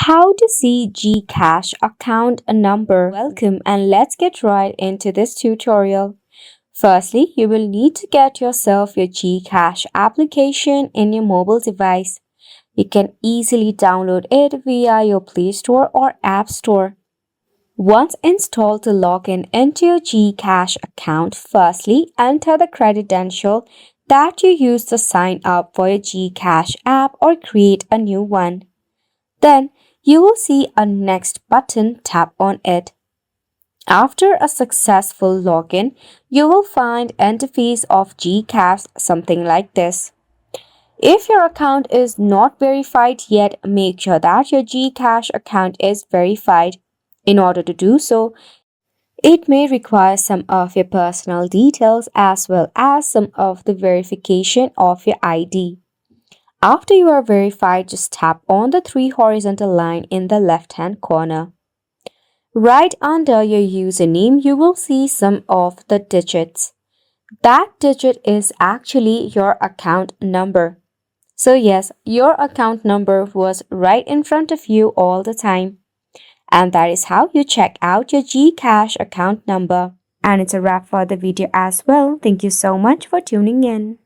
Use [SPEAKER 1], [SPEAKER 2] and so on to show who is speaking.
[SPEAKER 1] How to see GCash account number. Welcome and let's get right into this tutorial. Firstly, you will need to get yourself your GCash application in your mobile device. You can easily download it via your Play Store or App Store. Once installed, to log in into your GCash account, firstly enter the credential that you used to sign up for your GCash app or create a new one. Then you will see a next button, tap on it. After a successful login, you will find interface of GCash something like this. If your account is not verified yet, make sure that your GCash account is verified. In order to do so, it may require some of your personal details as well as some of the verification of your ID. After you are verified, just tap on the three horizontal line in the left-hand corner. Right under your username, you will see some of the digits. That digit is actually your account number. So yes, your account number was right in front of you all the time. And that is how you check out your GCash account number. And it's a wrap for the video as well. Thank you so much for tuning in.